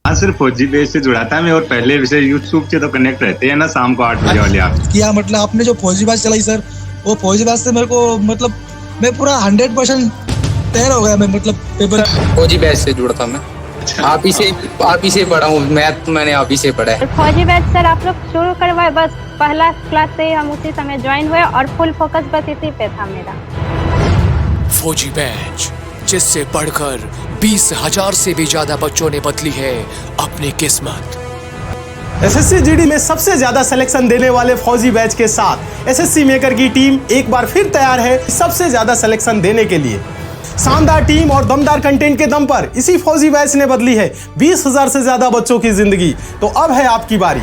हाँ, सिर्फ फौजी बेस से जुड़ा था मैं, और पहले विषय यूट्यूब से तो कनेक्ट रहते हैं ना, शाम को 8 बजे वाले आप। किया मतलब आपने जो फौजी बात चलाई सर, वो फौजी बात से मेरे को मतलब मैं पूरा 100% तैयार हो गया मैं, मतलब पेपर। फौजी बैच से जुड़ा था मैं। आप ही से पढ़ा हूँ, मैथ तो मैंने आप ही से पढ़ा है। फौजी बैच सर आप लोग शुरू करवाए, बस पहला क्लास से ही हम उसी समय ज्वाइन हुए और फुल फोकस बस इसी पे था मेरा। फौजी बैच, जिससे बढ़कर 20,000 से भी ज्यादा बच्चों ने बदली है अपनी किस्मत। एसएससी जीडी में सबसे ज्यादा सिलेक्शन देने वाले फौजी बैच के साथ एसएससी मेकर की टीम एक बार फिर तैयार है सबसे ज्यादा सिलेक्शन देने के लिए। शानदार टीम और दमदार कंटेंट के दम पर इसी फौजी बैच ने बदली है 20,000 से ज्यादा बच्चों की जिंदगी। तो अब है आपकी बारी।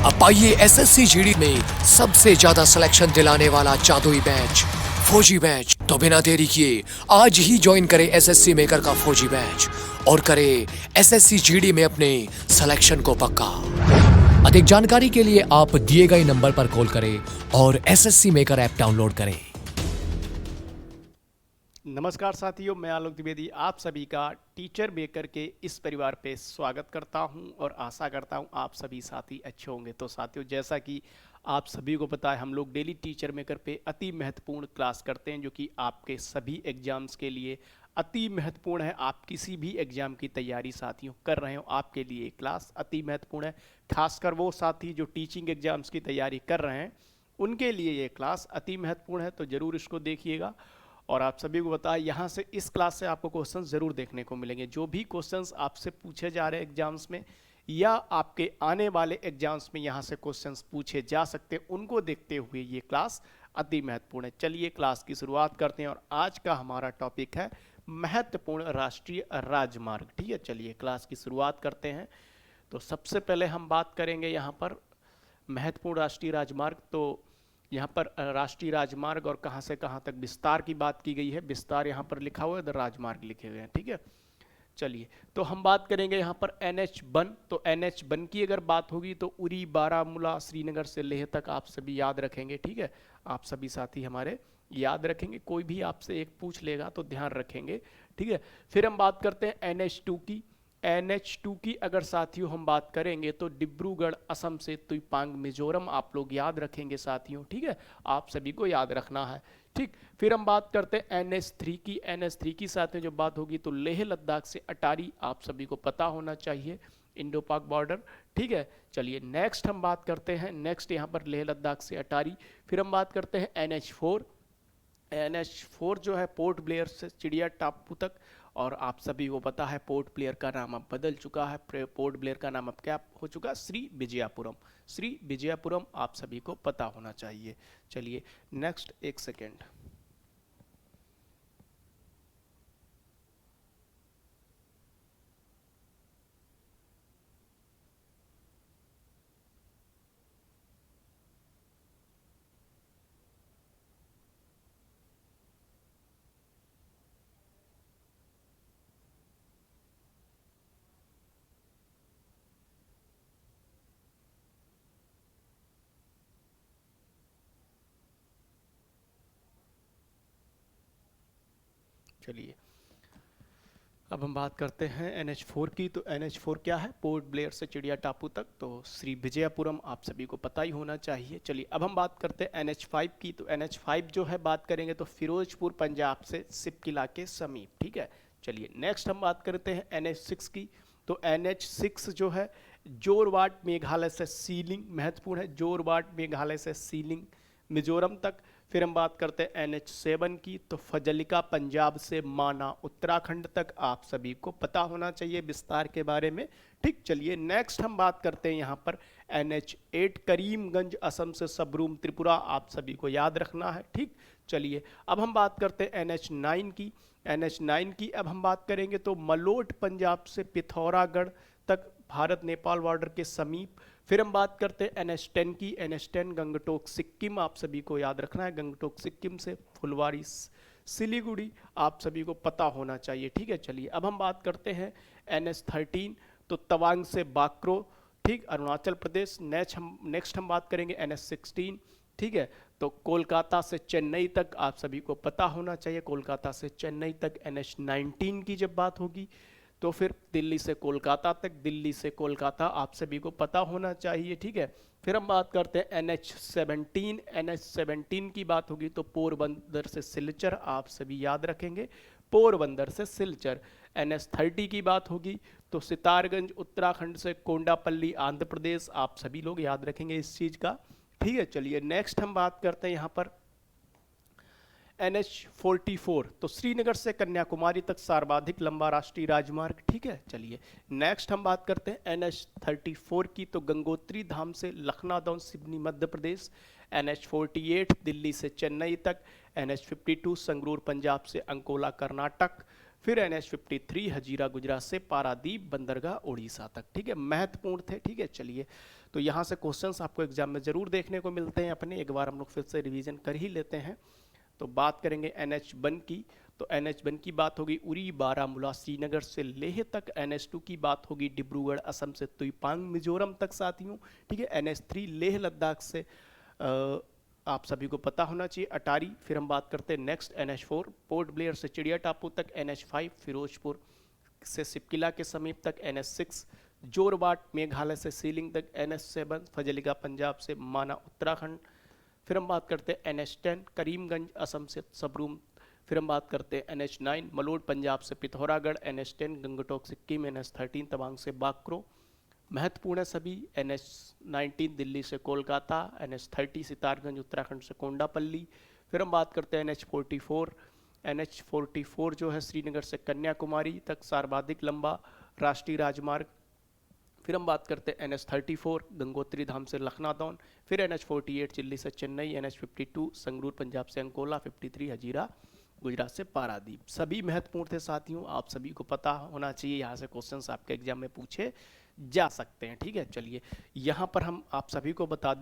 अब आइए एसएससी जीडी में सबसे ज्यादा सिलेक्शन दिलाने वाला जादुई बैच फौजी बैच। तो बिना देरी किए आज ही ज्वाइन करें एसएससी मेकर का फौजी बैच और करें एसएससी जीडी में अपने सिलेक्शन को पक्का। अधिक जानकारी के लिए आप दिए गए नंबर पर कॉल करें और एसएससी मेकर ऐप डाउनलोड करें। नमस्कार साथियों, मैं आलोक द्विवेदी आप सभी का टीचर मेकर के इस परिवार पे स्वागत करता हूं और आशा करता हूं आप सभी साथी अच्छे होंगे। तो साथियों, जैसा कि आप सभी को पता है, हम लोग डेली टीचर मेकर पे अति महत्वपूर्ण क्लास करते हैं जो कि आपके सभी एग्जाम्स के लिए अति महत्वपूर्ण है। आप किसी भी एग्जाम की तैयारी साथियों कर रहे हो, आपके लिए क्लास अति महत्वपूर्ण है। खासकर वो साथी जो टीचिंग एग्जाम्स की तैयारी कर रहे हैं उनके लिए ये क्लास अति महत्वपूर्ण है, तो ज़रूर इसको देखिएगा। और आप सभी को बताएं, यहाँ से इस क्लास से आपको क्वेश्चंस ज़रूर देखने को मिलेंगे। जो भी क्वेश्चंस आपसे पूछे जा रहे हैं एग्जाम्स में या आपके आने वाले एग्जाम्स में यहाँ से क्वेश्चंस पूछे जा सकते हैं, उनको देखते हुए ये क्लास अति महत्वपूर्ण है। चलिए क्लास की शुरुआत करते हैं और आज का हमारा टॉपिक है महत्वपूर्ण राष्ट्रीय राजमार्ग। ठीक है, चलिए क्लास की शुरुआत करते हैं। तो सबसे पहले हम बात करेंगे यहाँ पर महत्वपूर्ण राष्ट्रीय राजमार्ग। तो यहाँ पर राष्ट्रीय राजमार्ग और कहाँ से कहाँ तक विस्तार की बात की गई है। विस्तार यहाँ पर लिखा हुआ है, इधर राजमार्ग लिखे हुए हैं। ठीक है, चलिए तो हम बात करेंगे यहाँ पर NH1। तो NH1 की अगर बात होगी तो उरी, बारामूला, श्रीनगर से लेह तक आप सभी याद रखेंगे। ठीक है, आप सभी साथी हमारे याद रखेंगे। कोई भी आपसे एक पूछ लेगा तो ध्यान रखेंगे। ठीक है, फिर हम बात करते हैं NH2 की। NH2 की अगर साथियों हम बात करेंगे तो डिब्रूगढ़ असम से तुइपांग मिजोरम आप लोग याद रखेंगे साथियों। ठीक है, आप सभी को याद रखना है। ठीक, फिर हम बात करते हैं NH3 की। NH3 की साथियों जो बात होगी तो लेह लद्दाख से अटारी आप सभी को पता होना चाहिए, इंडो पाक बॉर्डर। ठीक है, चलिए नेक्स्ट हम बात करते हैं, नेक्स्ट यहाँ पर लेह लद्दाख से अटारी। फिर हम बात करते हैं NH4। NH4 जो है पोर्ट ब्लेयर से चिड़िया टापू तक, और आप सभी को पता है पोर्ट ब्लेयर का नाम अब बदल चुका है। पोर्ट ब्लेयर का नाम अब क्या हो चुका है? श्री विजयपुरम। श्री विजयपुरम आप सभी को पता होना चाहिए। चलिए नेक्स्ट, एक सेकेंड। चलिए अब हम बात करते हैं NH4 की। तो NH4 क्या है? पोर्ट ब्लेयर से चिड़िया टापू तक, तो श्री विजयपुरम आप सभी को पता ही होना चाहिए। चलिए अब हम बात करते हैं NH5 की। तो NH5 जो है बात करेंगे तो फिरोजपुर पंजाब से सिपकिला के समीप। ठीक है, चलिए नेक्स्ट हम बात करते हैं NH6 की। तो NH6 जो है जोरवाट मेघालय से सीलिंग, महत्वपूर्ण है, जोरवाट मेघालय से सीलिंग मिजोरम तक। फिर हम बात करते हैं NH7 की। तो फजलिका पंजाब से माना उत्तराखंड तक आप सभी को पता होना चाहिए विस्तार के बारे में। ठीक, चलिए नेक्स्ट हम बात करते हैं यहाँ पर NH8 करीमगंज असम से सबरूम त्रिपुरा आप सभी को याद रखना है। ठीक, चलिए अब हम बात करते हैं NH9 की। NH9 की अब हम बात करेंगे तो मलोट पंजाब से पिथौरागढ़ तक भारत नेपाल बॉर्डर के समीप। फिर हम बात करते हैं NH10 की। NH10 गंगटोक सिक्किम आप सभी को याद रखना है, गंगटोक सिक्किम से फुलवारी सिलीगुड़ी आप सभी को पता होना चाहिए। ठीक है, चलिए अब हम बात करते हैं NH13। तो तवांग से बाक्रो, ठीक, अरुणाचल प्रदेश। नेक्स्ट हम बात करेंगे NH16। ठीक है, तो कोलकाता से चेन्नई तक आप सभी को पता होना चाहिए, कोलकाता से चेन्नई तक। NH19 की जब बात होगी तो फिर दिल्ली से कोलकाता तक, दिल्ली से कोलकाता आप सभी को पता होना चाहिए, ठीक है। फिर हम बात करते हैं NH17। NH17 की बात होगी तो पोरबंदर से सिलचर, आप सभी याद रखेंगे, पोरबंदर से सिलचर। NH30 की बात होगी तो सितारगंज उत्तराखंड से कोंडापल्ली आंध्र प्रदेश, आप सभी लोग याद रखेंगे इस चीज़ का, ठीक है। चलिए नेक्स्ट हम बात करते हैं यहाँ पर NH44, तो श्रीनगर से कन्याकुमारी तक सर्वाधिक लंबा राष्ट्रीय राजमार्ग, ठीक है। चलिए नेक्स्ट हम बात करते हैं NH34 की, तो गंगोत्री धाम से लखनादौन सिवनी मध्य प्रदेश। NH48 दिल्ली से चेन्नई तक। NH52 संगरूर पंजाब से अंकोला कर्नाटक। फिर NH53 हजीरा गुजरात से पारादीप बंदरगाह उड़ीसा तक, ठीक है। महत्वपूर्ण थे, ठीक है। चलिए तो यहाँ से क्वेश्चंस आपको एग्जाम में जरूर देखने को मिलते हैं अपने, एक बार हम लोग फिर से रिवीजन कर ही लेते हैं। तो बात करेंगे NH1 की, तो NH1 की बात होगी उरी बारामूला श्रीनगर से लेह तक। NH2 की बात होगी डिब्रूगढ़ असम से तुइपांग मिजोरम तक साथियों, ठीक है। NH3 लेह लद्दाख से आप सभी को पता होना चाहिए अटारी। फिर हम बात करते हैं नेक्स्ट NH4 पोर्ट ब्लेयर से चिड़िया टापू तक। NH5 फिरोजपुर से सिपकिला के समीप तक। NH6 जोरबाट मेघालय से सीलिंग तक। NH7 फजलिका पंजाब से माना उत्तराखंड। फिर हम बात करते हैं NH10 करीमगंज असम से सबरूम। फिर हम बात करते हैं NH9 मलोड पंजाब से पिथौरागढ़। NH10 गंगटोक सिक्किम। NH13 तवांग से बाकरो। महत्वपूर्ण है सभी। NH19 दिल्ली से कोलकाता। NH30 सितारगंज उत्तराखंड से कोंडापल्ली। फिर हम बात करते हैं NH44। NH44 जो है श्रीनगर से कन्याकुमारी तक सर्वाधिक लंबा राष्ट्रीय राजमार्ग। फिर हम बात करते हैं NH34 गंगोत्री धाम से लखनादौन। फिर NH48 दिल्ली से चेन्नई। NH52 संगरूर पंजाब से अंकोला। 53 हजीरा गुजरात से पारादीप। सभी महत्वपूर्ण थे साथियों, आप सभी को पता होना चाहिए, यहाँ से क्वेश्चंस आपके एग्जाम में पूछे जा सकते हैं, ठीक है। चलिए यहाँ पर हम आप सभी को बता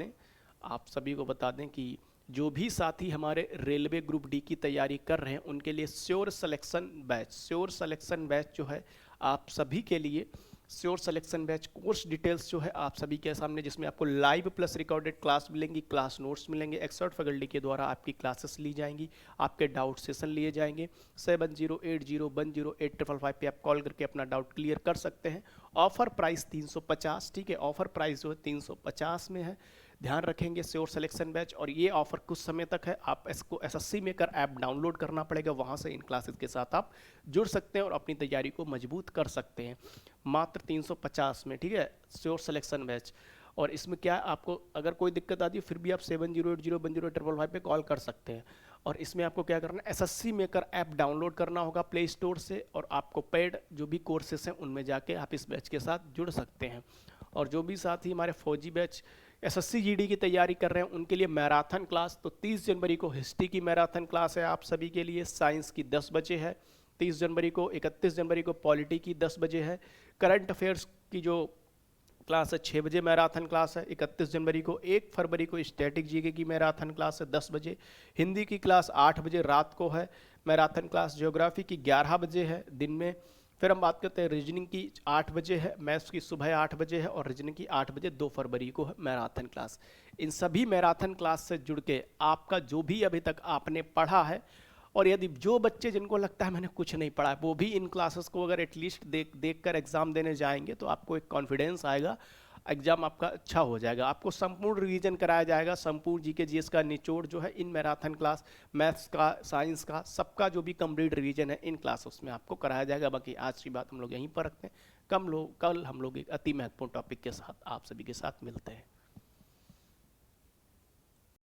दें कि जो भी साथी हमारे रेलवे ग्रुप डी की तैयारी कर रहे हैं उनके लिए श्योर सिलेक्शन बैच जो है आप सभी के लिए sure selection batch course details जो है आप सभी के सामने, जिसमें आपको लाइव प्लस रिकॉर्डेड क्लास मिलेंगी, क्लास नोट्स मिलेंगे, एक्सपर्ट फैकल्टी के द्वारा आपकी क्लासेस ली जाएंगी, आपके डाउट सेशन लिए जाएंगे। 7080100855 पे आप कॉल करके अपना डाउट क्लियर कर सकते हैं। ऑफर प्राइस 350, ठीक है। ऑफर प्राइस जो है 350 में है, ध्यान रखेंगे श्योर सिलेक्शन बैच। और ये ऑफर कुछ समय तक है, आप इसको SSC मेकर ऐप डाउनलोड करना पड़ेगा, वहाँ से इन क्लासेस के साथ आप जुड़ सकते हैं और अपनी तैयारी को मजबूत कर सकते हैं मात्र 350 में, ठीक है, श्योर सिलेक्शन बैच। और इसमें क्या है, आपको अगर कोई दिक्कत आती है फिर भी आप 7080100855 पे कॉल कर सकते हैं। और इसमें आपको क्या करना है, SSC मेकर ऐप डाउनलोड करना होगा प्ले स्टोर से, और आपको पेड जो भी कोर्सेस हैं उनमें जाके आप इस बैच के साथ जुड़ सकते हैं। और जो भी साथी हमारे फौजी बैच SSC GD की तैयारी कर रहे हैं उनके लिए मैराथन क्लास, तो 30 जनवरी को हिस्ट्री की मैराथन क्लास है आप सभी के लिए, साइंस की 10 बजे है 30 जनवरी को। 31 जनवरी को पॉलिटी की 10 बजे है। करंट अफेयर्स की जो क्लास है 6 बजे मैराथन क्लास है 31 जनवरी को। 1 फरवरी को स्टैटिक जीके की मैराथन क्लास है 10 बजे। हिंदी की क्लास 8 बजे रात को है मैराथन क्लास। ज्योग्राफी की 11 बजे है दिन में। फिर हम बात करते हैं रीजनिंग की 8 बजे है, मैथ्स की सुबह 8 बजे है, और रीजनिंग की 8 बजे 2 फरवरी को है मैराथन क्लास। इन सभी मैराथन क्लास से जुड़ के आपका जो भी अभी तक आपने पढ़ा है, और यदि जो बच्चे जिनको लगता है मैंने कुछ नहीं पढ़ा है, वो भी इन क्लासेस को अगर एटलीस्ट देख कर एग्जाम देने जाएंगे तो आपको एक कॉन्फिडेंस आएगा, एग्जाम आपका अच्छा हो जाएगा। आपको संपूर्ण रिवीजन कराया जाएगा, संपूर्ण जीके जीएस का निचोड़ जो है इन मैराथन क्लास, मैथ्स का, साइंस का, सबका जो भी कंप्लीट रिवीजन है इन क्लासेस में आपको कराया जाएगा। बाकी आज की बात हम लोग यहीं पर रखते हैं, कल हम लोग एक अति महत्वपूर्ण टॉपिक के साथ आप सभी के साथ मिलते हैं।